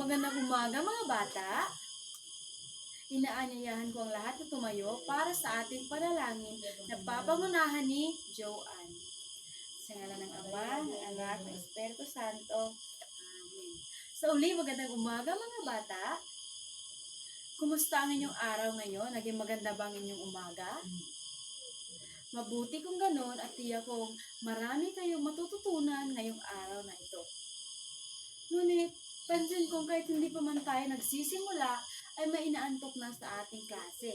Magandang umaga mga bata. Inaanyayahan ko ang lahat na tumayo para sa ating panalangin na papangunahan ni Joanne. Sa ngalan ng Ama, ng Anak, ng Espiritu Santo. Amen. Sa uli, magandang umaga mga bata. Kumusta ang inyong araw ngayon? Naging maganda ba ang inyong umaga? Mabuti kung ganon at tiyak kong marami kayong matututunan ngayong araw na ito. Ngunit, pansin kong kahit hindi pa man tayo nagsisimula, ay may inaantok na sa ating klase.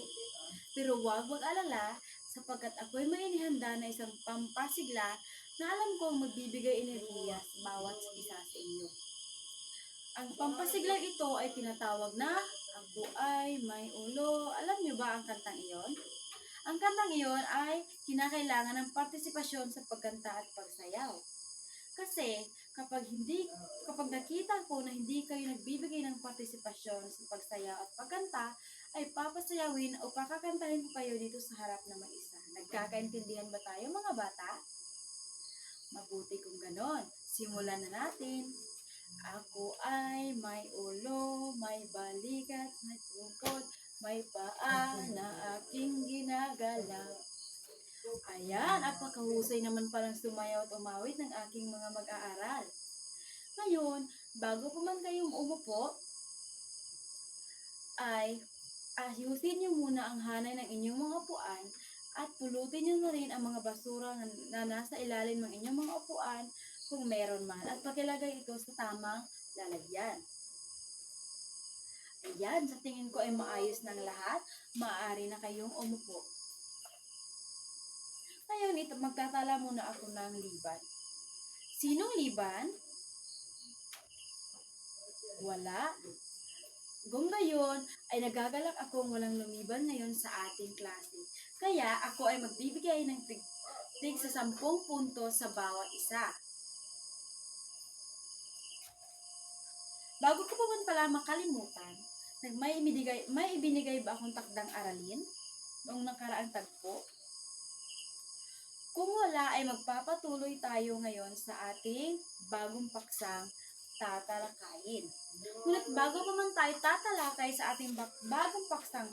Pero wag alala, sapagkat ako'y may inihanda na isang pampasigla na alam kong magbibigay enerhiya sa bawat isa sa inyo. Ang pampasigla ito ay tinatawag na Ako ay may ulo. Alam niyo ba ang kantang iyon? Ang kantang iyon ay kinakailangan ng partisipasyon sa pagkanta at pagsayaw. Kasi kapag nakita ko na hindi kayo nagbibigay ng partisipasyon sa pagsayaw at pagkanta, ay papasayawin o pakakantahin ko kayo dito sa harap na mag-isa. Nagkakaintindihan ba tayo mga bata? Mabuti kung ganon. Simulan na natin. Ako ay may ulo, may balikat, may tungkod, may paa na aking ginagalaw. Ayan, apakahusay naman palang sumayaw at umawit ng aking mga mag-aaral. Ngayon, bago pa man kayong umupo, ay ayusin niyo muna ang hanay ng inyong mga upuan at pulutin niyo na rin ang mga basura na nasa ilalim ng inyong mga upuan kung meron man at pakilagay ito sa tamang lalagyan. Ayan, sa tingin ko ay maayos ng lahat. Maaari na kayong umupo. Ngayon, magtatala muna ako ng liban. Sinong liban? Wala. Kung gayon, ay nagagalak akong walang lumiban ngayon sa ating klase. Kaya ako ay magbibigay ng tig sa 10 puntos sa bawat isa. Bago ko pa man pala makalimutan, may ibinigay ba akong takdang aralin noong nakaraang tagpo? Kung wala, ay magpapatuloy tayo ngayon sa ating bagong paksang tatalakayin. Ngunit bago pa man tayo tatalakay sa ating bagong paksang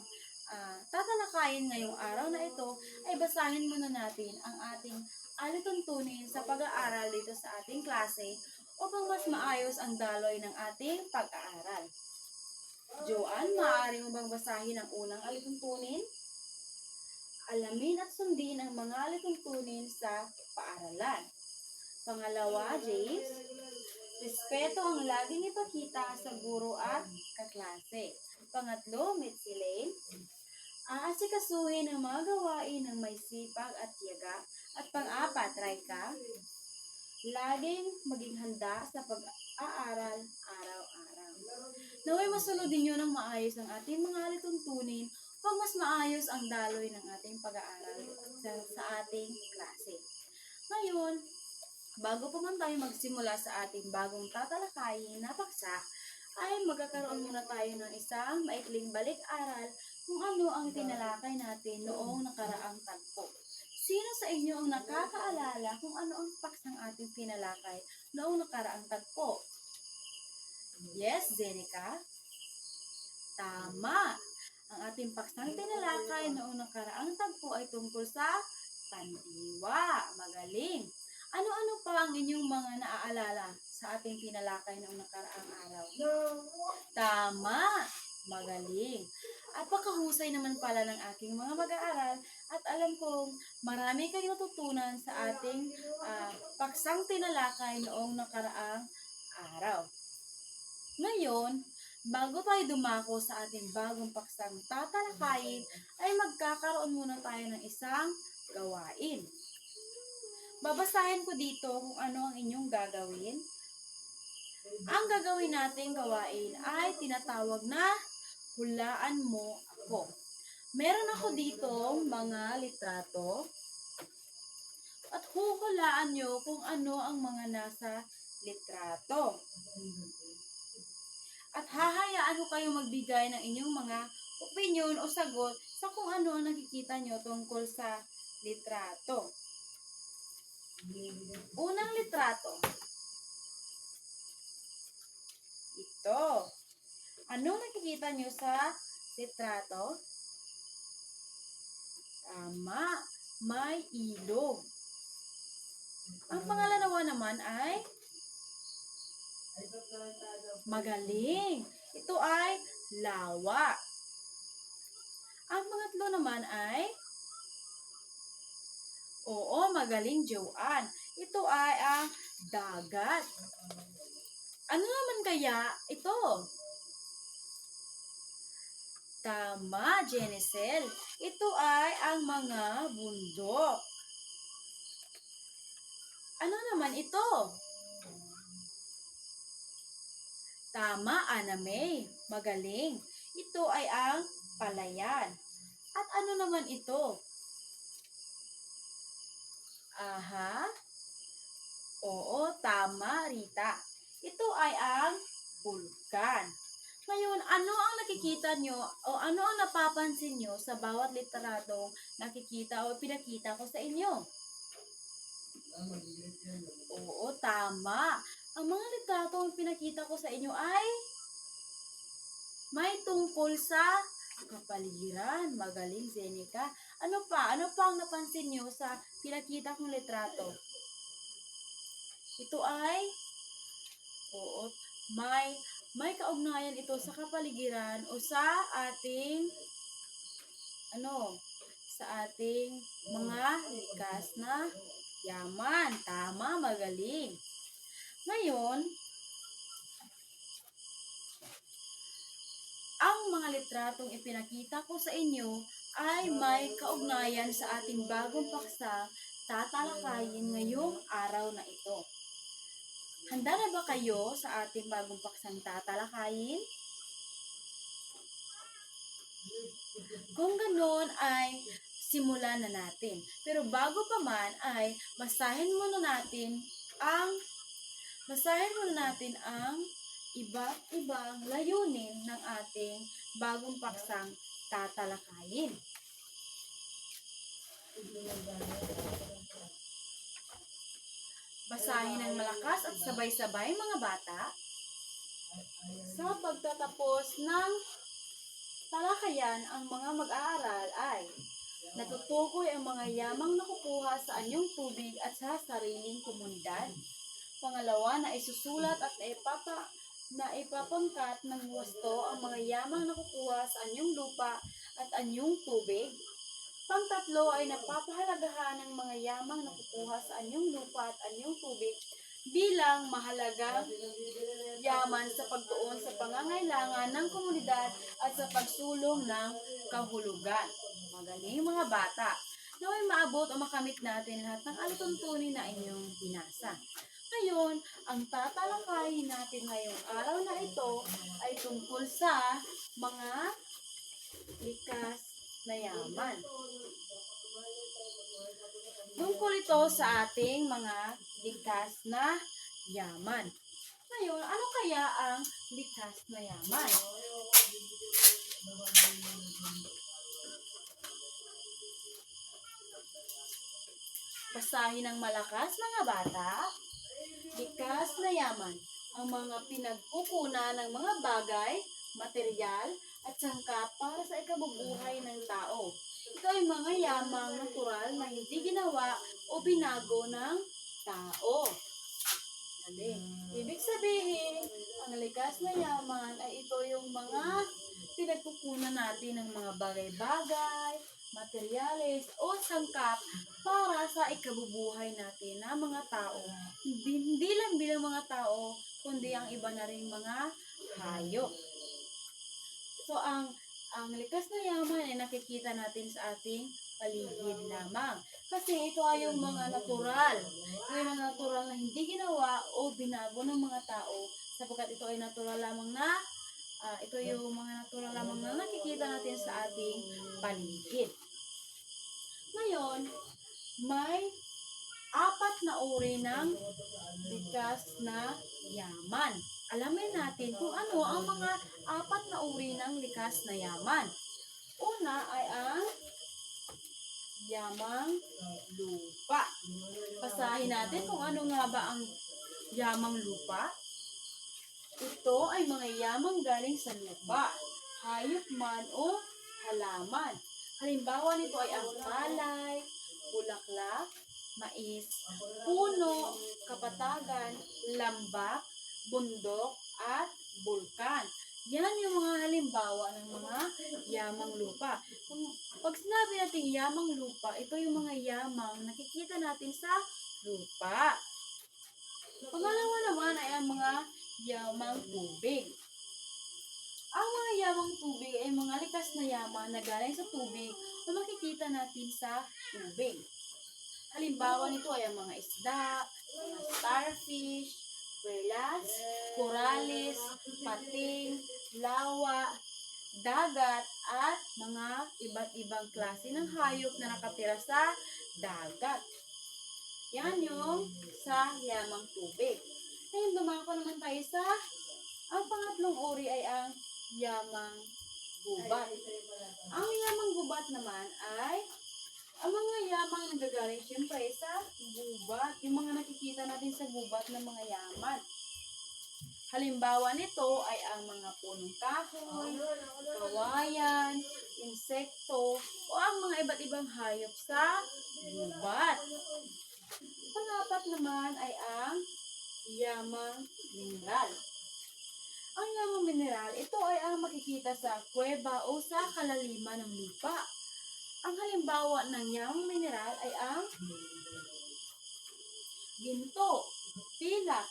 tatalakayin ngayong araw na ito, ay basahin muna natin ang ating alituntunin sa pag-aaral dito sa ating klase upang mas maayos ang daloy ng ating pag-aaral. Joanne, maaari mo bang basahin ang unang alituntunin? Alamin at sundin ang mga alituntunin sa paaralan. Pangalawa, James, respeto ang laging ipakita sa guro at kaklase. Pangatlo, Mitzilaine, aasikasuhin ang mga gawain ng may sipag at tiyaga. At pang-apat, Raika, laging maging handa sa pag-aaral araw-araw. Naway masunodin nyo ng maayos ang ating mga alituntunin pag mas maayos ang daloy ng ating pag-aaral sa ating klase. Ngayon, bago pa man tayo magsimula sa ating bagong tatalakayin na paksa, ay magkakaroon muna tayo ng isang maikling balik-aral kung ano ang tinalakay natin noong nakaraang tagpo. Sino sa inyo ang nakakaalala kung ano ang paksang ating tinalakay noong nakaraang tagpo? Yes, Zenica? Tama! Ang ating paksang tinalakay noong nakaraang tagpo ay tungkol sa pandiwa. Magaling! Ano-ano pa ang inyong mga naaalala sa ating tinalakay noong nakaraang araw? Tama! Magaling! Apakahusay naman pala ng aking mga mag-aaral at alam kong marami kayong natutunan sa ating paksang tinalakay noong nakaraang araw. Ngayon, bago tayo dumako sa ating bagong paksang tatalakayin, ay magkakaroon muna tayo ng isang gawain. Babasahin ko dito kung ano ang inyong gagawin. Ang gagawin nating gawain ay tinatawag na hulaan mo ako. Meron ako dito mga litrato at huhulaan nyo kung ano ang mga nasa litrato. At hahayaan ko kayo magbigay ng inyong mga opinion o sagot sa kung ano ang nakikita nyo tungkol sa litrato. Unang litrato. Ito. Anong nakikita nyo sa litrato? Tama, may ilog. Ang pangalawa naman ay magaling. Ito ay lawa. Ang pangatlo naman ay magaling, Joanne. Ito ay ang dagat. Ano naman kaya ito? Tama, Jenicel. Ito ay ang mga bundok. Ano naman ito? Tama, Ana May. Magaling. Ito ay ang palayan. At ano naman ito? Aha. Oo, tama, Rita. Ito ay ang bulkan. Ngayon, ano ang nakikita nyo o ano ang napapansin nyo sa bawat litratong nakikita o pinakita ko sa inyo? Oo, tama. Ang mga litratong pinakita ko sa inyo ay may tungkol sa kapaligiran. Magaling, Zenica. Ano pa? Ano pa ang napansin nyo sa pinakita kong litrato? Ito ay, may kaugnayan ito sa kapaligiran o sa ating, sa ating mga likas na yaman. Tama, magaling. Ngayon, ang mga litratong ipinakita ko sa inyo ay may kaugnayan sa ating bagong paksa tatalakayin ngayong araw na ito. Handa na ba kayo sa ating bagong paksang tatalakayin? Kung ganoon ay simulan na natin. Pero bago pa man ay basahin muna natin ang iba't ibang layunin ng ating bagong paksang tatalakayin. Basahin ng malakas at sabay-sabay, mga bata. Sa pagtatapos ng talakayan, ang mga mag-aaral ay natutukoy ang mga yamang nakukuha sa anyong tubig at sa sariling komunidad. Pangalawa, na isusulat at ipapangkat ng husto ang mga yamang nakukuha sa anyong lupa at anyong tubig. Pangtatlo ay napapahalagahan ng mga yamang nakukuha sa anyong lupa at anyong tubig bilang mahalagang yaman sa pagtuon sa pangangailangan ng komunidad at sa pagsulong ng kahulugan. Magaling, mga bata. Naway maabot o makamit natin lahat ng alituntunin na inyong binasa. Ngayon, ang tatalakayin natin ngayong araw na ito ay tungkol sa mga likas na yaman. Tungkol ito sa ating mga likas na yaman. Ngayon, ano kaya ang likas na yaman? Basahin ng malakas, mga bata. Likas na yaman, ang mga pinagkukunan ng mga bagay, material, at sangkap para sa ikabubuhay ng tao. Ito ay mga yamang natural na hindi ginawa o binago ng tao. Ibig sabihin, ang likas na yaman ay ito yung mga pinagkukunan natin ng mga bagay-bagay, materyales o sangkap para sa ikabubuhay natin na mga tao. Hindi lang bilang mga tao, kundi ang iba na rin mga hayop. So, ang likas na yaman ay nakikita natin sa ating paligid lamang. Kasi ito ay yung mga natural. Ito ay mga natural na hindi ginawa o binago ng mga tao sapagkat ito ay natural lamang na ito yung mga natural lamang na nakikita natin sa ating paligid. Ngayon, may 4 na uri ng likas na yaman. Alamin natin kung ano ang mga 4 na uri ng likas na yaman. Una ay ang yamang lupa. Basahin natin kung ano nga ba ang yamang lupa. Ito ay mga yamang galing sa lupa, hayop man o halaman. Halimbawa nito ay ang palay, bulaklak, mais, puno, kapatagan, lambak, bundok, at bulkan. Yan yung mga halimbawa ng mga yamang lupa. Pag sinabi natin yamang lupa, ito yung mga yamang nakikita natin sa lupa. Pangalawa naman ay ang mga yamang tubig. Ang mga yamang tubig ay mga likas na yaman na galing sa tubig na makikita natin sa tubig. Halimbawa nito ay ang mga isda, mga starfish, perlas, corales, pating, lawa, dagat, at mga iba't ibang klase ng hayop na nakatira sa dagat. Yan yung sa yamang tubig. Ngayon, dumako naman tayo sa ang pangatlong uri ay ang yamang gubat. Ang yamang gubat naman ay ang mga yamang nagagaling siyempre sa gubat. Yung mga nakikita natin sa gubat ng mga yaman. Halimbawa nito ay ang mga punong kahoy, kawayan, insekto, o ang mga iba't ibang hayop sa gubat. Pang-apat naman ay ang yamang mineral. Ang yamang mineral, ito ay ang makikita sa kuweba o sa kalaliman ng lupa. Ang halimbawa ng yamang mineral ay ang ginto, pilak,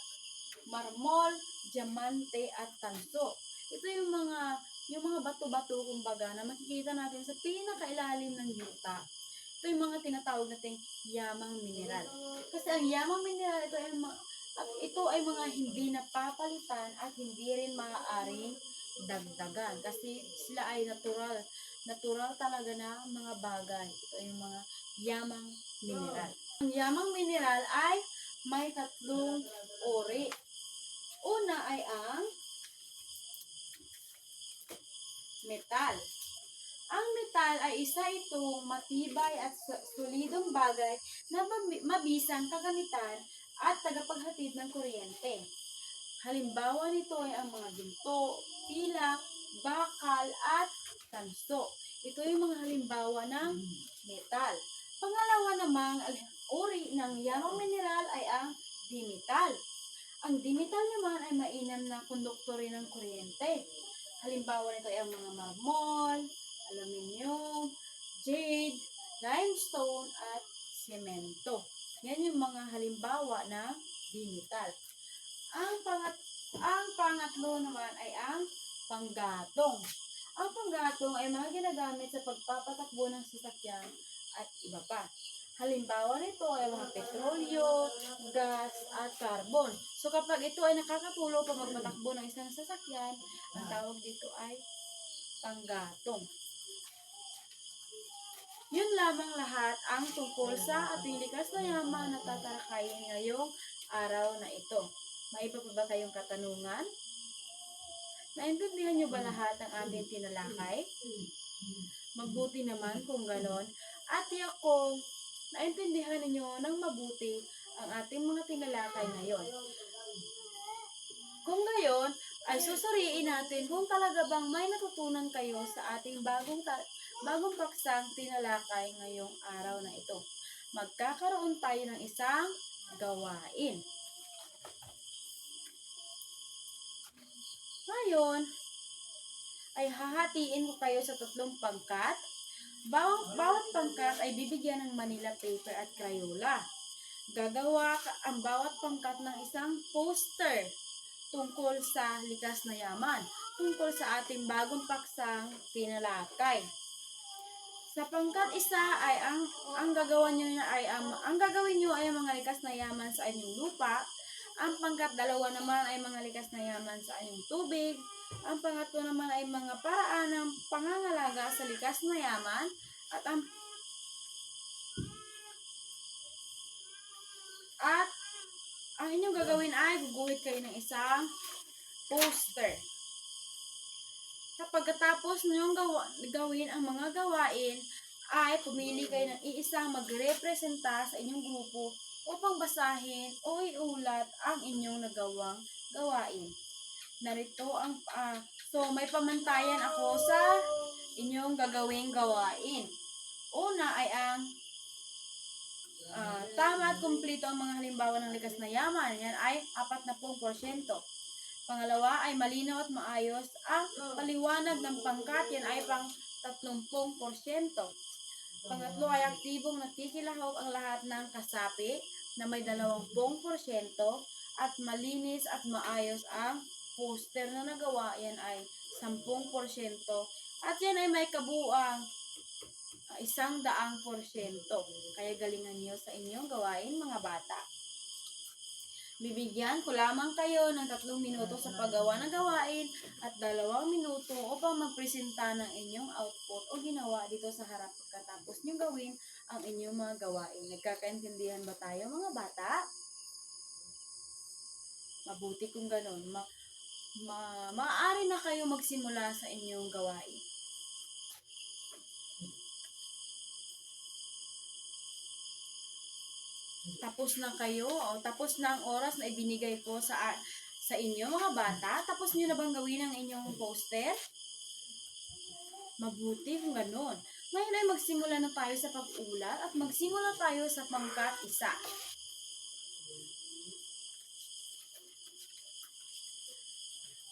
marmol, diamante, at tanso. Ito yung mga bato-bato kumbaga na makikita natin sa pinakailalim ng yuta. Ito yung mga tinatawag nating yamang mineral. Kasi ang yamang mineral, ito ay mga hindi napapalitan at hindi rin maaaring dagdagan. Kasi sila ay natural talaga na mga bagay. Ito ay yung mga yamang mineral. Ang yamang mineral ay may tatlong uri. Una ay ang metal. Ang metal ay isa itong matibay at solidong bagay na mabisang kagamitan at tagapaghatid ng kuryente. Halimbawa nito ay ang mga ginto, pilak, bakal, at tanso. Ito yung mga halimbawa ng metal. Pangalawa namang uri ng yamang mineral ay ang dimetal. Ang dimetal naman ay mainam na konduktor rin ng kuryente. Halimbawa nito ay ang mga marmol, aluminium, jade, limestone, at semento. Yan yung mga halimbawa ng dimetal. Ang pangatlo naman ay ang panggatong. Ang panggatong ay mga ginagamit sa pagpapatakbo ng sasakyan at iba pa. Halimbawa nito ay mga petrolyo, gas, at carbon. So kapag ito ay nakakatulong pa magpatakbo ng isang sasakyan, ang tawag dito ay panggatong. Yun lamang lahat ang tungkol sa ating likas na yaman na tatalakayin ngayong araw na ito. May iba pa ba kayong katanungan? Naintindihan niyo ba lahat ng ating tinalakay? Mabuti naman kung ganon. At tiyak kong naintindihan ninyo ng mabuti ang ating mga tinalakay ngayon. Kung gayon, ay susuriin natin kung talaga bang may natutunan kayo sa ating bagong paksang tinalakay ngayong araw na ito. Magkakaroon tayo ng isang gawain. Ngayon, ay hahatiin ko kayo sa 3 pangkat. Bawat pangkat ay bibigyan ng Manila paper at Crayola. Gagawa ang bawat pangkat ng isang poster tungkol sa likas na yaman, tungkol sa ating bagong paksang tinalakay. Sa pangkat 1 ay ang gagawin niyo ay mga likas na yaman sa inyong lupa. Ang pangkat 2 naman ay mga likas na yaman sa inyong tubig. Ang pangatlo naman ay mga paraan ng pangangalaga sa likas na yaman. At ang inyong gagawin ay guguhit kayo ng isang poster. Kapag katapos nyo gawin ang mga gawain, ay pumili kayo ng iisang magrepresenta sa inyong grupo upang basahin o iulat ang inyong nagawang gawain. narito ang, so may pamantayan ako sa inyong gagawing gawain. Una ay ang tama at kumpleto ang mga halimbawa ng likas na yaman. Yan ay 40%. Pangalawa ay malinaw at maayos ang paliwanag ng pangkat. Yan ay pang 30%. Pangatlo ay aktibong nakikilahok ang lahat ng kasapi na may 20%. At malinis at maayos ang poster na nagawa. Yan ay 10%. At yan ay may kabuuang 100%. Kaya galingan niyo sa inyong gawain, mga bata. Bibigyan ko lamang kayo ng 3 minuto sa paggawa ng gawain at 2 minuto upang magpresenta ng inyong output o ginawa dito sa harap pagkatapos nyo gawin ang inyong mga gawain. Nagkakaintindihan ba tayo, mga bata? Mabuti kung ganun. Maaari na kayo magsimula sa inyong gawain. Tapos na kayo, o tapos na ang oras na ibinigay ko sa inyo, mga bata. Tapos nyo na bang gawin ang inyong poster? Mabuti kung ganun. Ngayon ay magsimula na tayo sa pag-ulat at magsimula tayo sa pangkat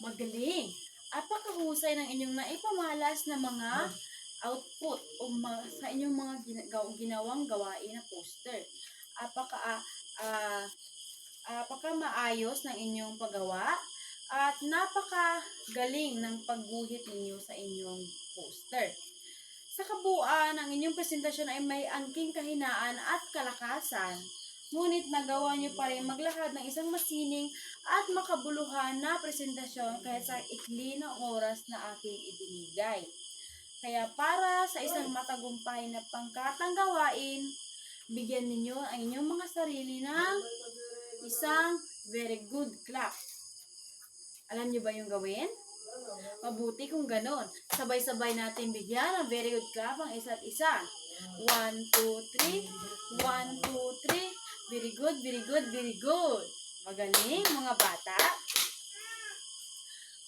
1. Magaling! Apakahusay ng inyong naipamalas na mga output o sa inyong mga ginawang gawain na poster. Apaka maayos ng inyong paggawa at napakagaling ng pagguhit ninyo sa inyong poster. Sa kabuuan, ang inyong presentasyon ay may angking kahinaan at kalakasan. Ngunit nagawa niyo pa rin maglahad ng isang masining at makabuluhan na presentasyon kahit sa ikli na oras na aking ibinigay. Kaya para sa isang matagumpay na pangkatang gawain, bigyan ninyo ang inyong mga sarili ng isang very good clap. Alam niyo ba yung gawin? Mabuti kung ganon. Sabay-sabay natin bigyan ng very good clap ang isa't isa. 1, 2, 3. 1, 2, 3. Very good, very good, very good. Magaling, mga bata.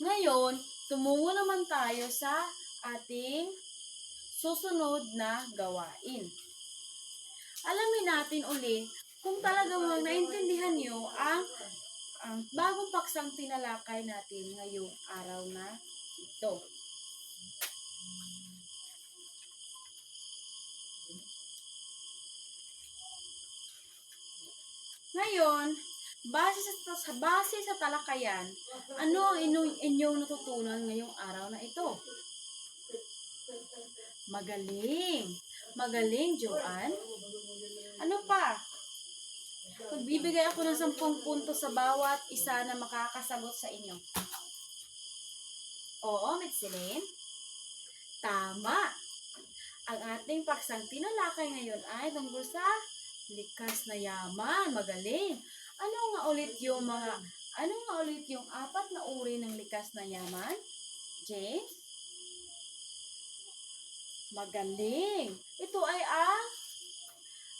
Ngayon, tumungo naman tayo sa ating susunod na gawain. Alamin natin uli kung talagang naintindihan nyo ang bagong paksang tinalakay natin ngayong araw na ito. Ngayon, base sa talakayan, ano ang inyong natutunan ngayong araw na ito? Magaling! Magaling, Joanne! Ano pa? Magbibigay ako ng 10 puntos sa bawat isa na makakasagot sa inyo. Oo, Mitsilin? Tama! Ang ating paksang tinalakay ngayon ay tungkol sa likas na yaman. Magaling! Ano nga ulit yung 4 na uri ng likas na yaman? James? Magaling! Ito ay ang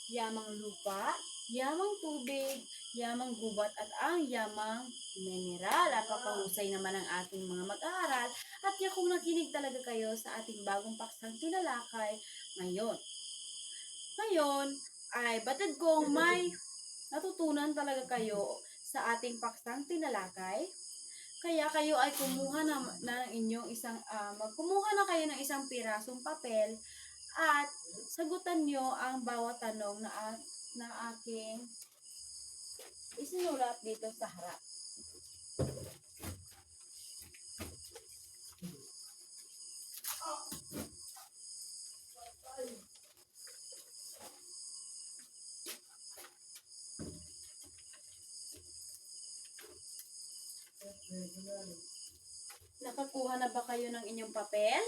yamang lupa, yamang tubig, yamang gubat at ang yamang mineral. Napakahusay naman ang ating mga mag-aaral at kung nakinig talaga kayo sa ating bagong paksang tinalakay ngayon. Ngayon ay batid kong may natutunan talaga kayo sa ating paksang tinalakay. Kaya kayo ay kumuha na kayo ng isang pirasong papel at sagutan nyo ang bawat tanong na aking isinulat dito sa harap. Nakakuha na ba kayo ng inyong papel?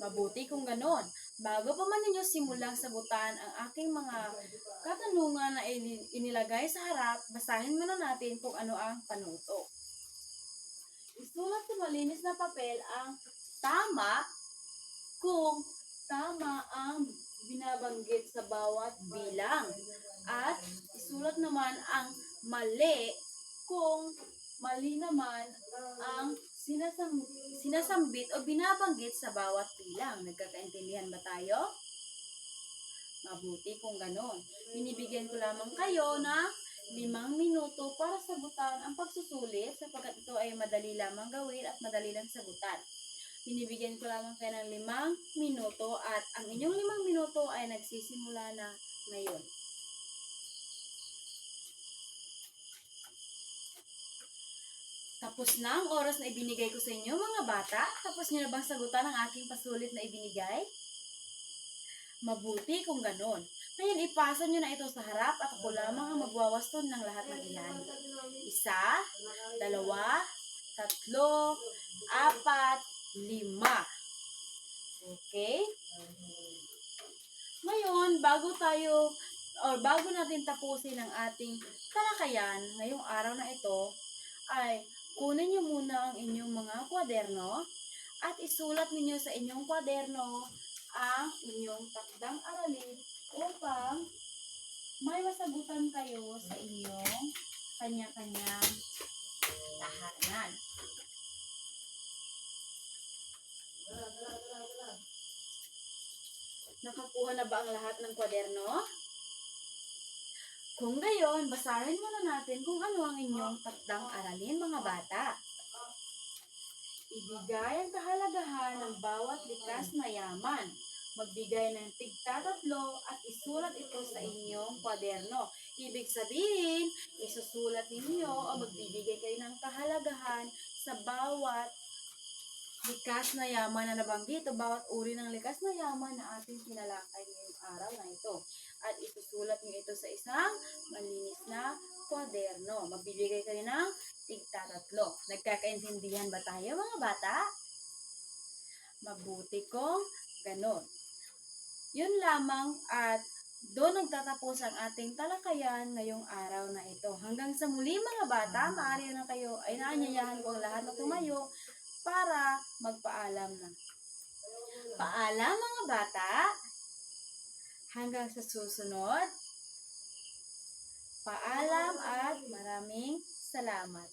Mabuti kung ganon. Bago pa man ninyo simulang sagutan ang aking mga katanungan na inilagay sa harap, basahin muna natin kung ano ang panuto. Isulat sa malinis na papel ang tama kung tama ang binabanggit sa bawat bilang. At isulat naman ang mali kung mali naman ang sinasambit o binabanggit sa bawat bilang. Nagkakaintindihan ba tayo? Mabuti kung ganon. Binibigyan ko lamang kayo na 5 minuto para sagutan ang pagsusulit sapagkat ito ay madali lamang gawin at madali lang sagutan. Binibigyan ko lamang kayo ng 5 minuto at ang inyong 5 minuto ay nagsisimula na ngayon. Tapos na ang oras na ibinigay ko sa inyo mga bata. Tapos niyo na bang sagutan ang aking pasulit na ibinigay? Mabuti kung ganon. Ngayon ipasa nyo na ito sa harap at ako lamang ang magwawaston ng lahat ng iyan. 1, 2, 3, 4, 5. Okay? Ngayon, bago natin tapusin ang ating talakayan ngayong araw na ito, ay kunin nyo muna ang inyong mga kwaderno at isulat ninyo sa inyong kwaderno ang inyong takdang aralin upang may masagutan kayo sa inyong kanya-kanyang tahanan. Nakakuha na ba ang lahat ng kwaderno? Kung gayon, basahin muna natin kung ano ang inyong takdang aralin mga bata. Ibigay ang kahalagahan ng bawat likas na yaman. Magbigay ng tig-3 at isulat ito sa inyong kwaderno. Ibig sabihin, isusulat ninyo o magbibigay kayo ng kahalagahan sa bawat likas na yaman na nabanggit o bawat uri ng likas na yaman na ating tinalakay ngayong araw na ito. At isusulat niyo ito sa isang malinis na kwaderno. Magbibigay kayo ng tig-3. Nagkakaintindihan ba tayo mga bata? Mabuti kung ganon. Yun lamang at doon nagtatapos ang ating talakayan ngayong araw na ito. Hanggang sa muli mga bata, maaari na kayo ay naanyayahan ko ang lahat na tumayo para magpaalam na. Paalam mga bata. Hanggang sa susunod. Paalam at maraming salamat.